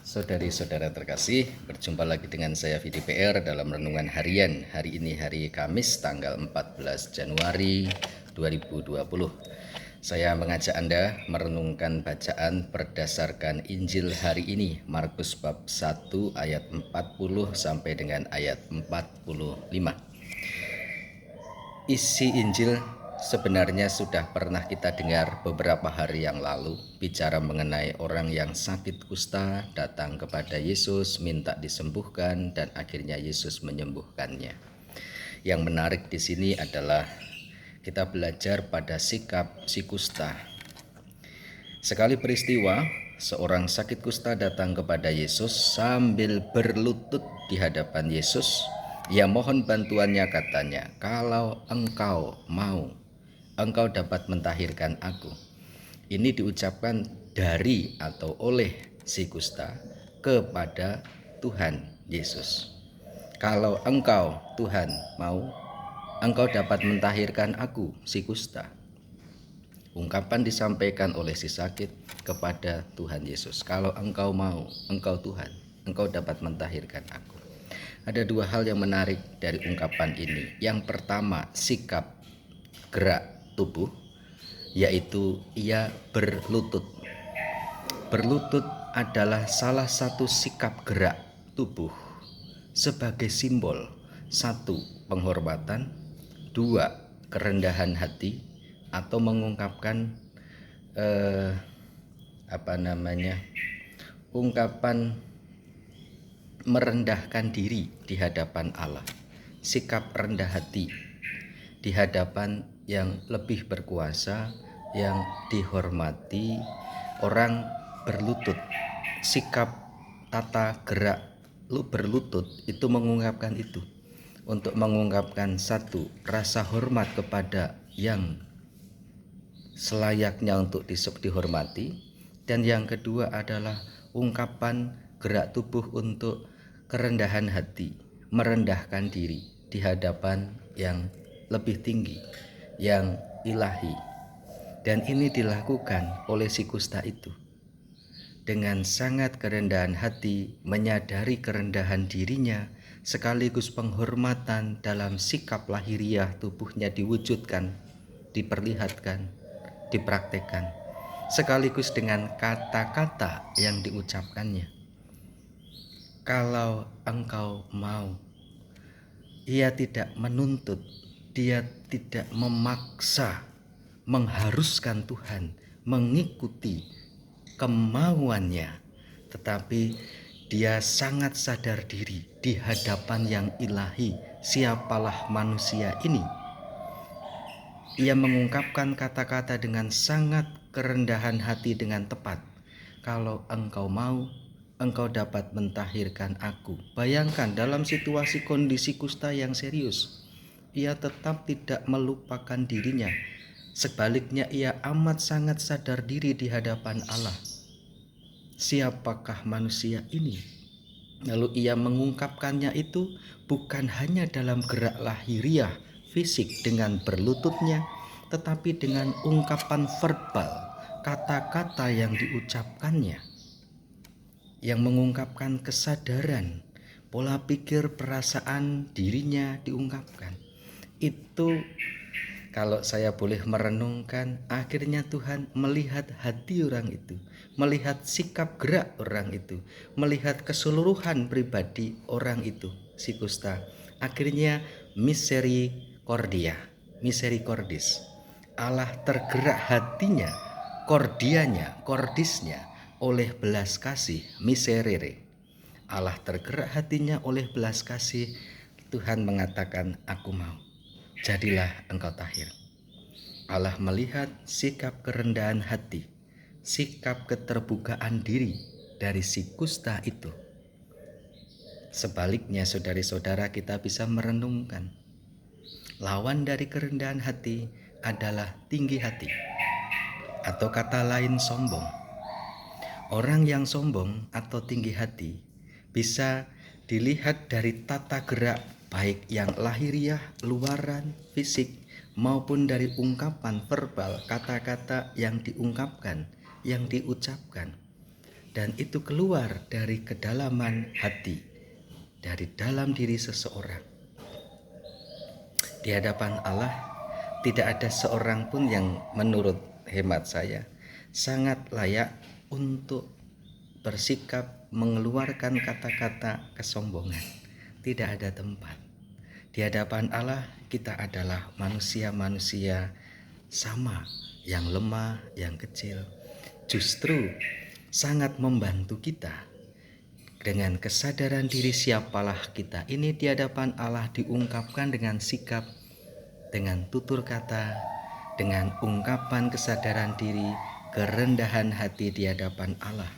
Saudari-saudara terkasih, berjumpa lagi dengan saya Vidi PR dalam renungan harian. Hari ini hari Kamis tanggal 14 Januari 2020. Saya mengajak Anda merenungkan bacaan berdasarkan Injil hari ini, Markus bab 1 ayat 40 sampai dengan ayat 45. Isi Injil sebenarnya sudah pernah kita dengar beberapa hari yang lalu, bicara mengenai orang yang sakit kusta datang kepada Yesus minta disembuhkan dan akhirnya Yesus menyembuhkannya. Yang menarik di sini adalah kita belajar pada sikap si kusta. Sekali peristiwa, seorang sakit kusta datang kepada Yesus sambil berlutut di hadapan Yesus. Ia mohon bantuannya, katanya, "Kalau engkau mau, engkau dapat mentahirkan aku." Ini diucapkan dari atau oleh si kusta kepada Tuhan Yesus. "Kalau engkau, Tuhan, mau, engkau dapat mentahirkan aku," si kusta. Ungkapan disampaikan oleh si sakit kepada Tuhan Yesus. Kalau engkau mau, engkau Tuhan, engkau dapat mentahirkan aku. Ada dua hal yang menarik dari ungkapan ini. Yang pertama, sikap gerak tubuh, yaitu ia berlutut. Berlutut adalah salah satu sikap gerak tubuh sebagai simbol: satu, penghormatan; dua, kerendahan hati, atau mengungkapkan ungkapan merendahkan diri di hadapan Allah. Sikap rendah hati di hadapan yang lebih berkuasa, yang dihormati. Orang berlutut, sikap tata gerak berlutut itu mengungkapkan itu, untuk mengungkapkan satu, rasa hormat kepada yang selayaknya untuk dihormati, dan yang kedua adalah ungkapan gerak tubuh untuk kerendahan hati, merendahkan diri di hadapan yang lebih tinggi, yang ilahi. Dan ini dilakukan oleh si kusta itu dengan sangat kerendahan hati, menyadari kerendahan dirinya, sekaligus penghormatan dalam sikap lahiriah tubuhnya diwujudkan, diperlihatkan, dipraktekkan, sekaligus dengan kata-kata yang diucapkannya. Kalau engkau mau. Ia tidak menuntut, dia tidak memaksa, mengharuskan Tuhan mengikuti kemauannya, tetapi dia sangat sadar diri di hadapan yang ilahi. Siapalah manusia ini? Ia mengungkapkan kata-kata dengan sangat kerendahan hati dengan tepat. Kalau engkau mau, engkau dapat mentahirkan aku. Bayangkan dalam situasi kondisi kusta yang serius, ia tetap tidak melupakan dirinya. Sebaliknya ia amat sangat sadar diri di hadapan Allah. Siapakah manusia ini? Lalu ia mengungkapkannya itu bukan hanya dalam gerak lahiriah fisik dengan berlututnya, tetapi dengan ungkapan verbal, kata-kata yang diucapkannya, yang mengungkapkan kesadaran, pola pikir, perasaan dirinya diungkapkan. Itu, kalau saya boleh merenungkan, akhirnya Tuhan melihat hati orang itu, melihat sikap gerak orang itu, melihat keseluruhan pribadi orang itu, si kusta. Akhirnya misericordis. Allah tergerak hatinya, cordisnya oleh belas kasih, miserere. Allah tergerak hatinya oleh belas kasih. Tuhan mengatakan, "Aku mau, jadilah engkau tahir." Allah melihat sikap kerendahan hati, sikap keterbukaan diri dari si kusta itu. Sebaliknya, saudari-saudara, kita bisa merenungkan, lawan dari kerendahan hati adalah tinggi hati, atau kata lain sombong. Orang yang sombong atau tinggi hati bisa dilihat dari tata gerak, baik yang lahiriah, luaran, fisik, maupun dari ungkapan verbal, kata-kata yang diungkapkan, yang diucapkan. dan itu keluar dari kedalaman hati, dari dalam diri seseorang. Di hadapan Allah tidak ada seorang pun yang menurut hemat saya sangat layak untuk bersikap mengeluarkan kata-kata kesombongan. Tidak ada tempat. Di hadapan Allah kita adalah manusia-manusia sama, yang lemah, yang kecil. Justru sangat membantu kita dengan kesadaran diri siapalah kita. Ini di hadapan Allah diungkapkan dengan sikap, dengan tutur kata, dengan ungkapan kesadaran diri, kerendahan hati di hadapan Allah.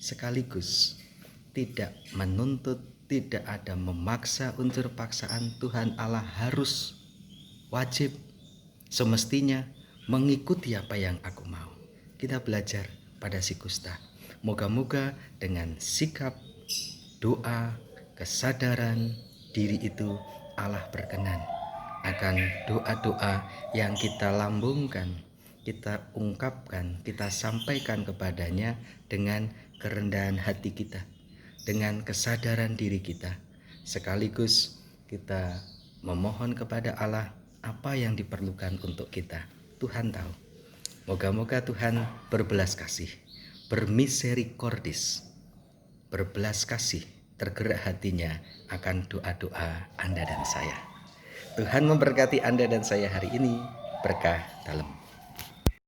Sekaligus tidak menuntut, tidak ada memaksa unsur paksaan. Tuhan Allah harus, wajib, semestinya mengikuti apa yang aku mau. Kita belajar pada si kusta. Moga-moga dengan sikap, doa, kesadaran diri itu Allah berkenan akan doa-doa yang kita lambungkan, kita ungkapkan, kita sampaikan kepadanya dengan kerendahan hati kita, dengan kesadaran diri kita. Sekaligus kita memohon kepada Allah apa yang diperlukan untuk kita. Tuhan tahu. Moga-moga Tuhan berbelas kasih, bermiserikordis, berbelas kasih, tergerak hatinya akan doa-doa Anda dan saya. Tuhan memberkati Anda dan saya hari ini. Berkah dalam.